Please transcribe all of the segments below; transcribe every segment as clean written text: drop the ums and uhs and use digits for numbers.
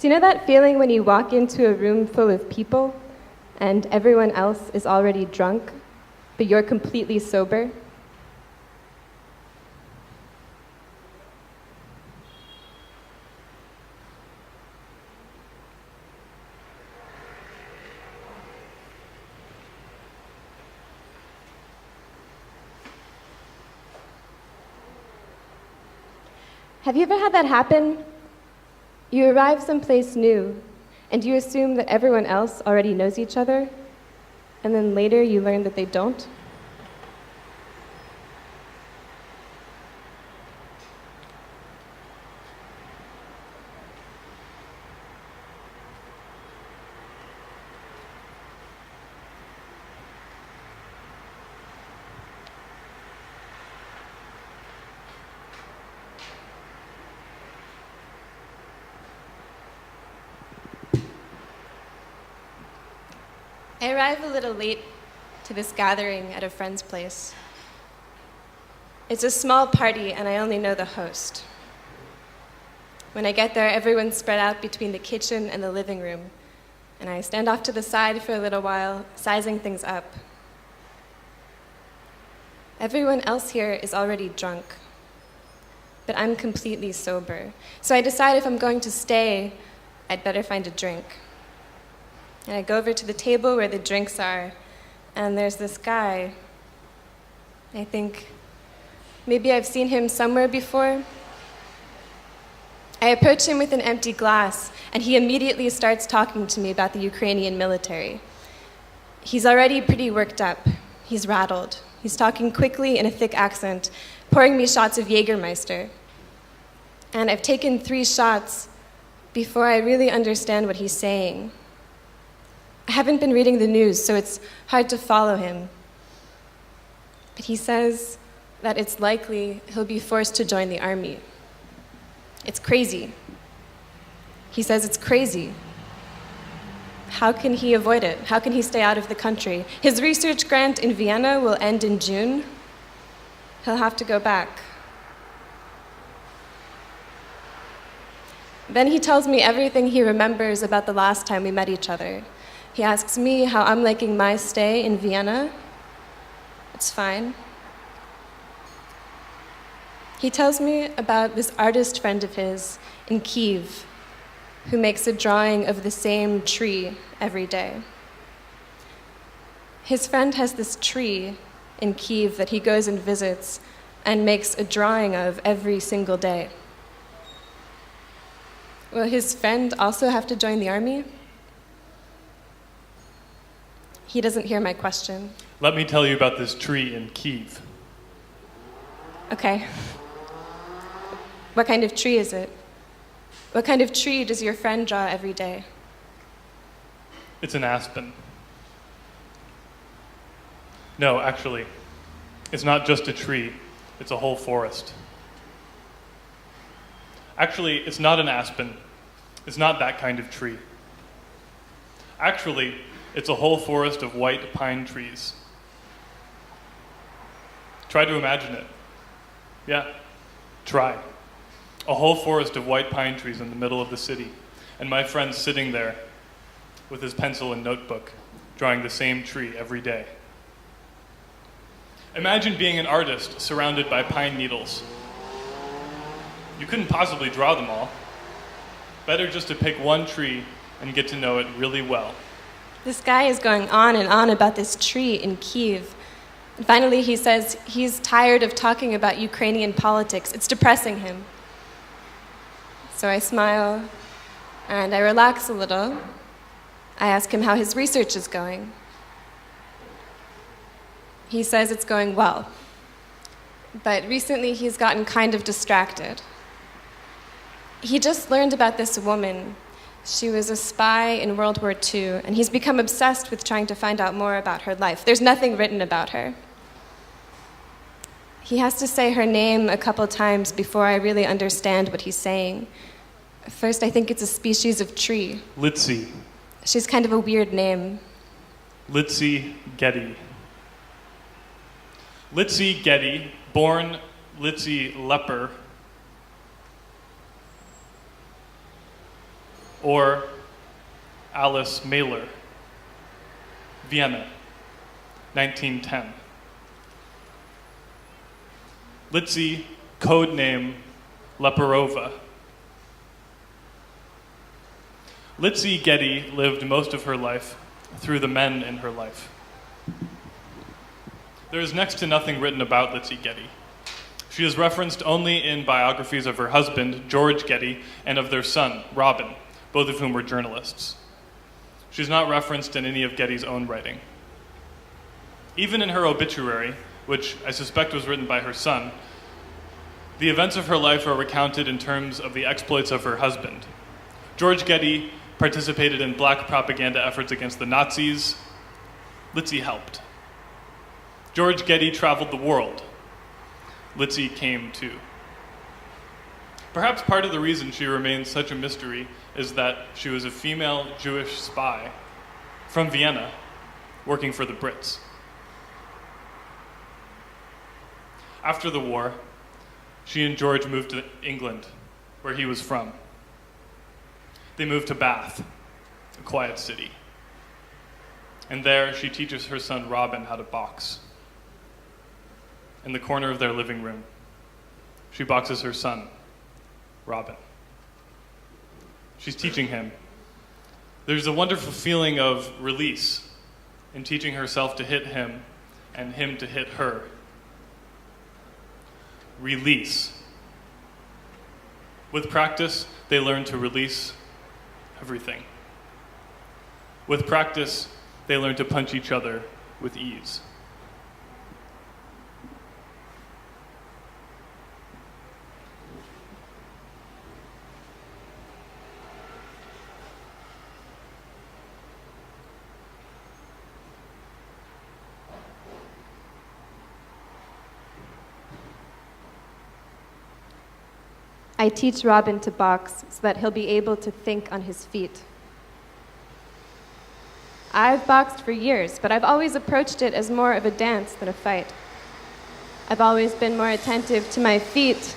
Do you know that feeling when you walk into a room full of people and everyone else is already drunk, but you're completely sober? Have you ever had that happen? You arrive someplace new, and you assume that everyone else already knows each other, and then later you learn that they don't? I arrive a little late to this gathering at a friend's place. It's a small party, and I only know the host. When I get there, everyone's spread out between the kitchen and the living room, and I stand off to the side for a little while, sizing things up. Everyone else here is already drunk, but I'm completely sober. So I decide if I'm going to stay, I'd better find a drink. And I go over to the table where the drinks are, and there's this guy. I think maybe I've seen him somewhere before. I approach him with an empty glass, and he immediately starts talking to me about the Ukrainian military. He's already pretty worked up. He's rattled. He's talking quickly in a thick accent, pouring me shots of Jägermeister. And I've taken 3 shots before I really understand what he's saying. I haven't been reading the news, so it's hard to follow him. But he says that it's likely he'll be forced to join the army. It's crazy. He says it's crazy. How can he avoid it? How can he stay out of the country? His research grant in Vienna will end in June. He'll have to go back. Then he tells me everything he remembers about the last time we met each other. He asks me how I'm liking my stay in Vienna. It's fine. He tells me about this artist friend of his in Kyiv who makes a drawing of the same tree every day. His friend has this tree in Kyiv that he goes and visits and makes a drawing of every single day. Will his friend also have to join the army? He doesn't hear my question. Let me tell you about this tree in Kyiv. Okay. What kind of tree is it? What kind of tree does your friend draw every day? It's an aspen. No, actually, it's not just a tree, it's a whole forest. Actually, it's not an aspen. It's not that kind of tree. Actually, it's a whole forest of white pine trees. Try to imagine it. Yeah, try. A whole forest of white pine trees in the middle of the city, and my friend sitting there with his pencil and notebook, drawing the same tree every day. Imagine being an artist surrounded by pine needles. You couldn't possibly draw them all. Better just to pick one tree and get to know it really well. This guy is going on and on about this tree in Kyiv. And finally, he says he's tired of talking about Ukrainian politics. It's depressing him. So I smile, and I relax a little. I ask him how his research is going. He says it's going well. But recently, he's gotten kind of distracted. He just learned about this woman. She was a spy in World War II, and he's become obsessed with trying to find out more about her life. There's nothing written about her. He has to say her name a couple times before I really understand what he's saying. First, I think it's a species of tree. Litzi. She's kind of a weird name. Litzi Gedye. Litzi Gedye, born Litzi Lepper. Or Alice Mehler, Vienna, 1910. Litzi, code name Lepperova. Litzi Gedye lived most of her life through the men in her life. There is next to nothing written about Litzi Gedye. She is referenced only in biographies of her husband, George Gedye, and of their son, Robin, both of whom were journalists. She's not referenced in any of Gedye's own writing. Even in her obituary, which I suspect was written by her son, the events of her life are recounted in terms of the exploits of her husband. George Gedye participated in black propaganda efforts against the Nazis. Litzi helped. George Gedye traveled the world. Litzi came too. Perhaps part of the reason she remains such a mystery is that she was a female Jewish spy from Vienna working for the Brits. After the war, she and George moved to England, where he was from. They moved to Bath, a quiet city. And there, she teaches her son Robin how to box. In the corner of their living room, she boxes her son, Robin. She's teaching him. There's a wonderful feeling of release in teaching herself to hit him and him to hit her. Release. With practice, they learn to release everything. With practice, they learn to punch each other with ease. I teach Robin to box so that he'll be able to think on his feet. I've boxed for years, but I've always approached it as more of a dance than a fight. I've always been more attentive to my feet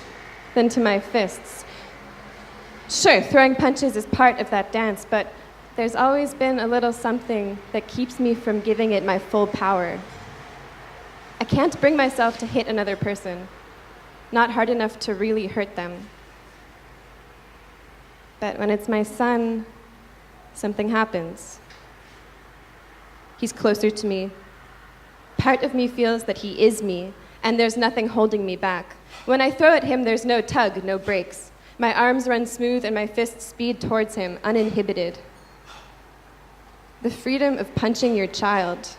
than to my fists. Sure, throwing punches is part of that dance, but there's always been a little something that keeps me from giving it my full power. I can't bring myself to hit another person, not hard enough to really hurt them. But when it's my son, something happens. He's closer to me. Part of me feels that he is me, and there's nothing holding me back. When I throw at him, there's no tug, no brakes. My arms run smooth and my fists speed towards him, uninhibited. The freedom of punching your child,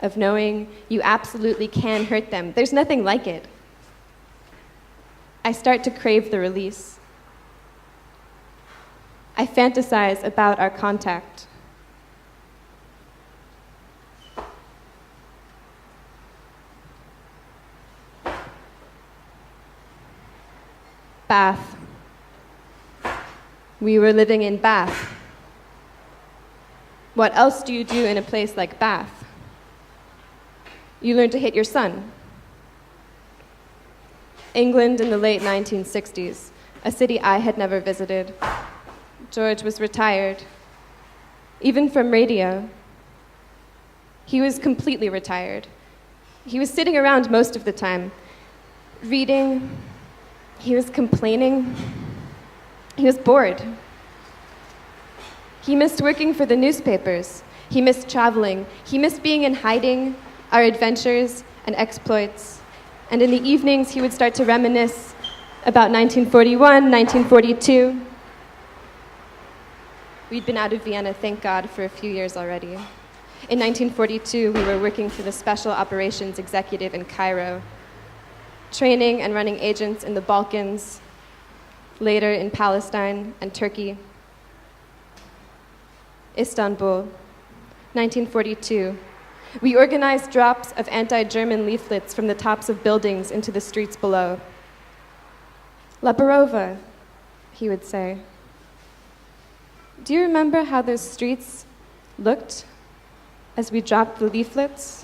of knowing you absolutely can hurt them, there's nothing like it. I start to crave the release. I fantasize about our contact. Bath. We were living in Bath. What else do you do in a place like Bath? You learn to hit your son. England in the late 1960s, a city I had never visited. George was retired, even from radio. He was completely retired. He was sitting around most of the time, reading. He was complaining. He was bored. He missed working for the newspapers. He missed traveling. He missed being in hiding, our adventures and exploits. And in the evenings, he would start to reminisce about 1941, 1942. We'd been out of Vienna, thank God, for a few years already. In 1942, we were working for the Special Operations Executive in Cairo, training and running agents in the Balkans, later in Palestine and Turkey. Istanbul, 1942. We organized drops of anti-German leaflets from the tops of buildings into the streets below. Lepperova, he would say. Do you remember how those streets looked as we dropped the leaflets?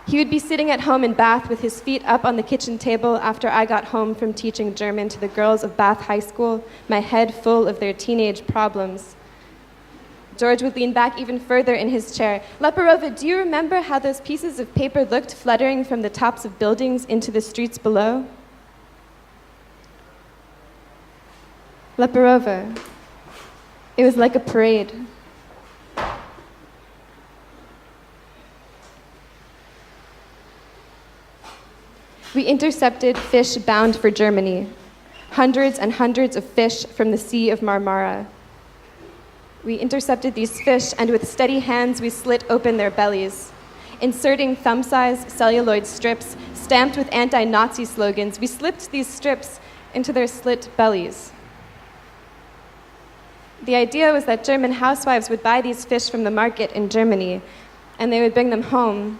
He would be sitting at home in Bath with his feet up on the kitchen table after I got home from teaching German to the girls of Bath High School, my head full of their teenage problems. George would lean back even further in his chair. Lepperova, do you remember how those pieces of paper looked fluttering from the tops of buildings into the streets below? Lepperova, it was like a parade. We intercepted fish bound for Germany, hundreds and hundreds of fish from the Sea of Marmara. We intercepted these fish, and with steady hands, we slit open their bellies. Inserting thumb-sized celluloid strips stamped with anti-Nazi slogans, we slipped these strips into their slit bellies. The idea was that German housewives would buy these fish from the market in Germany, and they would bring them home.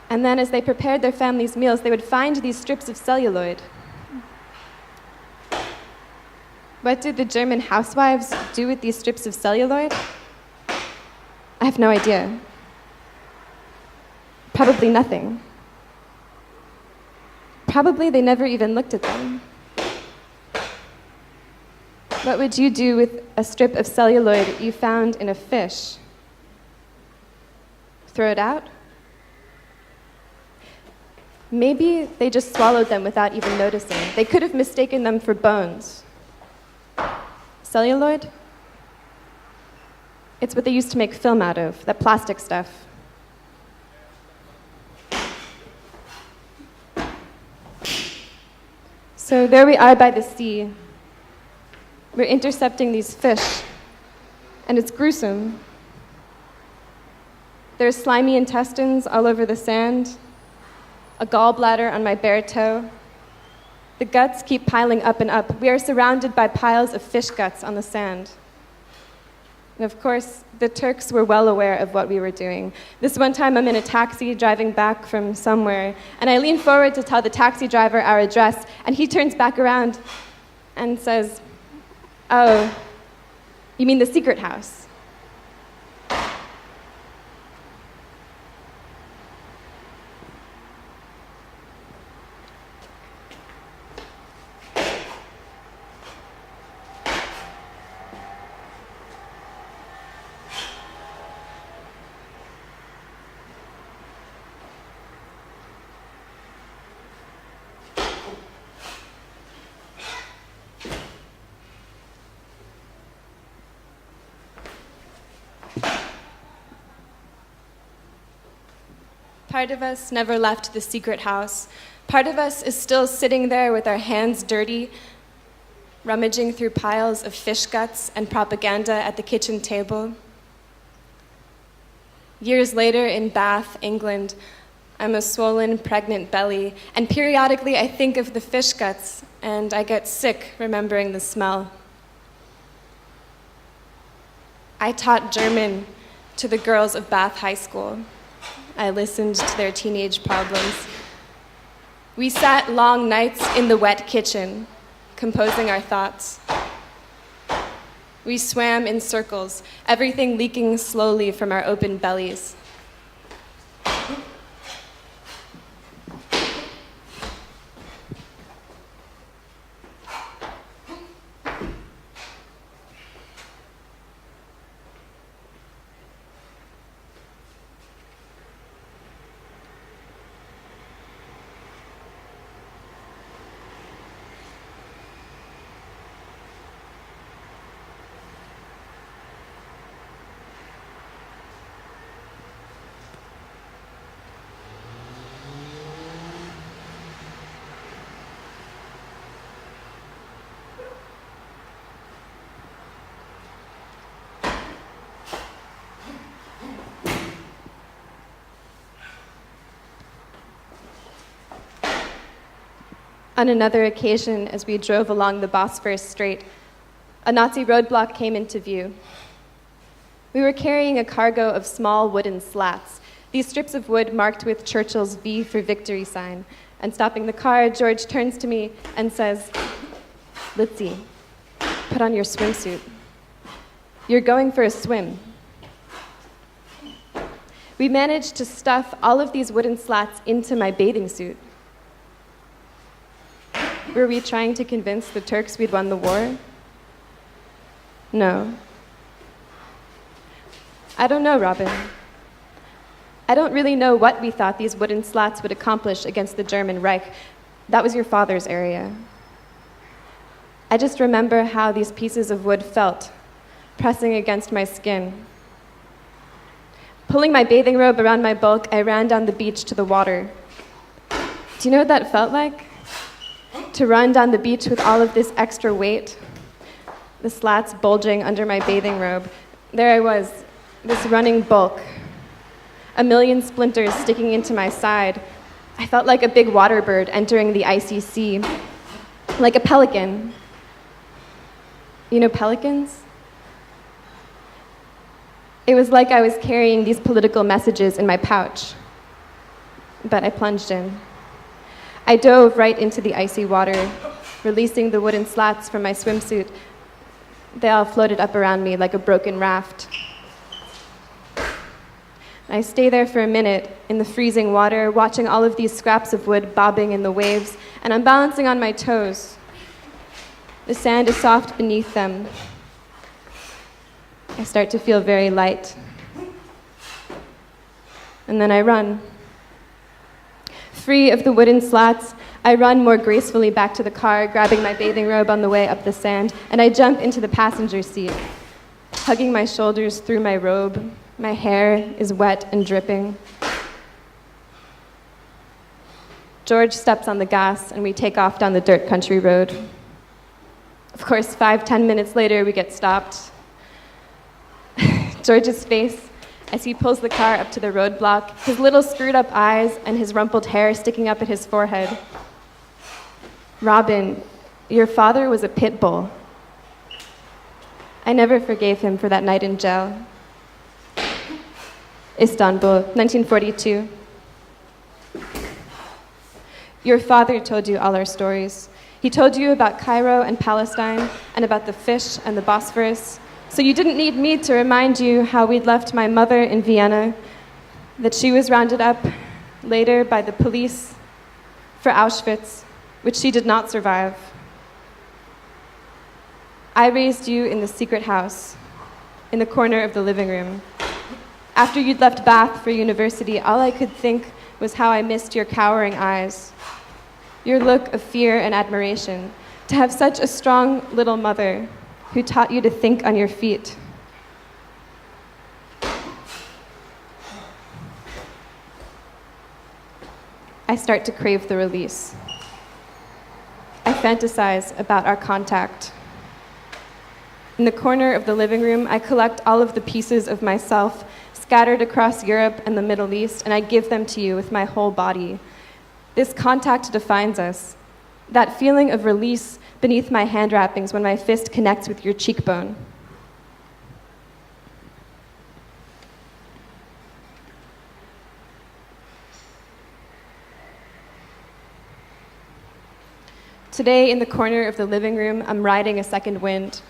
And then as they prepared their families' meals, they would find these strips of celluloid. What did the German housewives do with these strips of celluloid? I have no idea. Probably nothing. Probably they never even looked at them. What would you do with a strip of celluloid you found in a fish? Throw it out? Maybe they just swallowed them without even noticing. They could have mistaken them for bones. Celluloid? It's what they used to make film out of, that plastic stuff. So there we are by the sea. We're intercepting these fish, and it's gruesome. There's slimy intestines all over the sand, a gallbladder on my bare toe. The guts keep piling up and up. We are surrounded by piles of fish guts on the sand. And of course, the Turks were well aware of what we were doing. This one time I'm in a taxi driving back from somewhere, and I lean forward to tell the taxi driver our address, and he turns back around and says, "Oh, you mean the secret house?" Part of us never left the secret house. Part of us is still sitting there with our hands dirty, rummaging through piles of fish guts and propaganda at the kitchen table. Years later in Bath, England, I'm a swollen, pregnant belly, and periodically I think of the fish guts, and I get sick remembering the smell. I taught German to the girls of Bath High School. I listened to their teenage problems. We sat long nights in the wet kitchen, composing our thoughts. We swam in circles, everything leaking slowly from our open bellies. On another occasion, as we drove along the Bosphorus Strait, a Nazi roadblock came into view. We were carrying a cargo of small wooden slats, these strips of wood marked with Churchill's V for victory sign. And stopping the car, George turns to me and says, "Litzi, put on your swimsuit. You're going for a swim." We managed to stuff all of these wooden slats into my bathing suit. Were we trying to convince the Turks we'd won the war? No. I don't know, Robin. I don't really know what we thought these wooden slats would accomplish against the German Reich. That was your father's area. I just remember how these pieces of wood felt, pressing against my skin. Pulling my bathing robe around my bulk, I ran down the beach to the water. Do you know what that felt like? To run down the beach with all of this extra weight, the slats bulging under my bathing robe. There I was, this running bulk, a million splinters sticking into my side. I felt like a big water bird entering the icy sea, like a pelican. You know pelicans? It was like I was carrying these political messages in my pouch, but I plunged in. I dove right into the icy water, releasing the wooden slats from my swimsuit. They all floated up around me like a broken raft. I stay there for a minute in the freezing water, watching all of these scraps of wood bobbing in the waves, and I'm balancing on my toes. The sand is soft beneath them. I start to feel very light. And then I run. Free of the wooden slats, I run more gracefully back to the car, grabbing my bathing robe on the way up the sand, and I jump into the passenger seat, hugging my shoulders through my robe. My hair is wet and dripping. George steps on the gas, and we take off down the dirt country road. Of course, 5-10 minutes later, we get stopped. George's face, as he pulls the car up to the roadblock, his little screwed up eyes and his rumpled hair sticking up at his forehead. Robin, your father was a pit bull. I never forgave him for that night in jail. Istanbul, 1942. Your father told you all our stories. He told you about Cairo and Palestine and about the fish and the Bosphorus. So you didn't need me to remind you how we'd left my mother in Vienna, that she was rounded up later by the police for Auschwitz, which she did not survive. I raised you in the secret house, in the corner of the living room. After you'd left Bath for university, all I could think was how I missed your cowering eyes, your look of fear and admiration, to have such a strong little mother who taught you to think on your feet. I start to crave the release. I fantasize about our contact. In the corner of the living room, I collect all of the pieces of myself scattered across Europe and the Middle East, and I give them to you with my whole body. This contact defines us. That feeling of release beneath my hand wrappings when my fist connects with your cheekbone. Today, in the corner of the living room, I'm riding a second wind.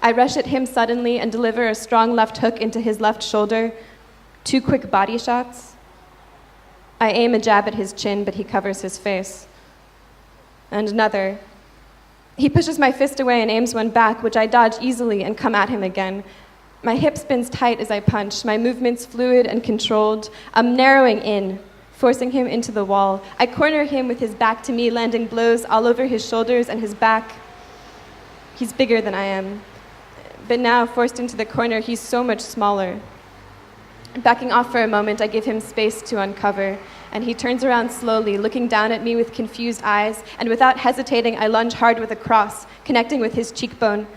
I rush at him suddenly and deliver a strong left hook into his left shoulder. 2 quick body shots. I aim a jab at his chin, but he covers his face. And another. He pushes my fist away and aims one back, which I dodge easily and come at him again. My hip spins tight as I punch, my movements fluid and controlled. I'm narrowing in, forcing him into the wall. I corner him with his back to me, landing blows all over his shoulders and his back. He's bigger than I am. But now, forced into the corner, he's so much smaller. Backing off for a moment, I give him space to uncover, and he turns around slowly, looking down at me with confused eyes, and without hesitating, I lunge hard with a cross, connecting with his cheekbone.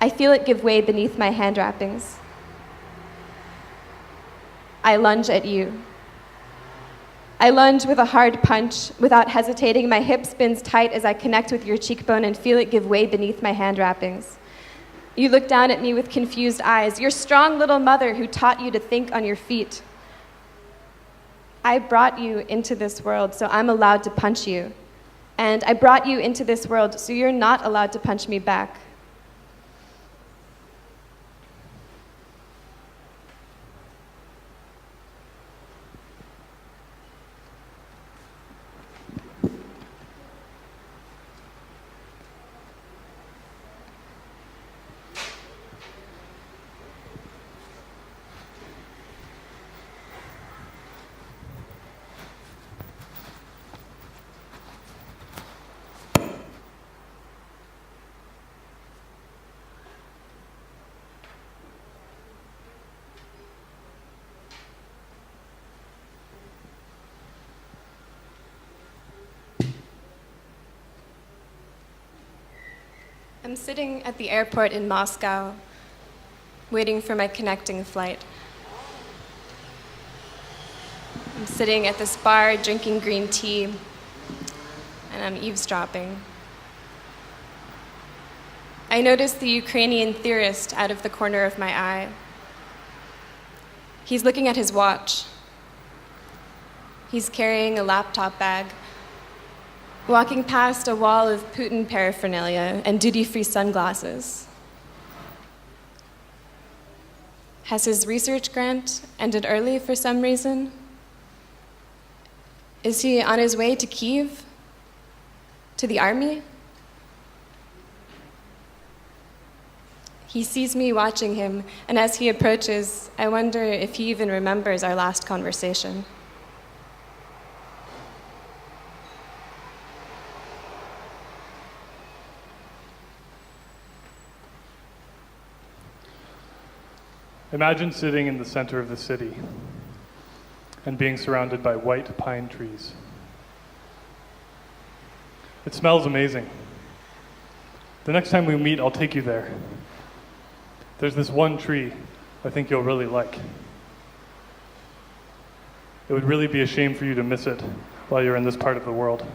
I feel it give way beneath my hand wrappings. I lunge at you. I lunge with a hard punch. Without hesitating, my hip spins tight as I connect with your cheekbone and feel it give way beneath my hand wrappings. You look down at me with confused eyes, your strong little mother who taught you to think on your feet. I brought you into this world, so I'm allowed to punch you. And I brought you into this world, so you're not allowed to punch me back. I'm sitting at the airport in Moscow, waiting for my connecting flight. I'm sitting at this bar drinking green tea, and I'm eavesdropping. I notice the Ukrainian theorist out of the corner of my eye. He's looking at his watch. He's carrying a laptop bag, walking past a wall of Putin paraphernalia and duty-free sunglasses. Has his research grant ended early for some reason? Is he on his way to Kyiv? To the army? He sees me watching him, and as he approaches, I wonder if he even remembers our last conversation. Imagine sitting in the center of the city and being surrounded by white pine trees. It smells amazing. The next time we meet, I'll take you there. There's this one tree I think you'll really like. It would really be a shame for you to miss it while you're in this part of the world.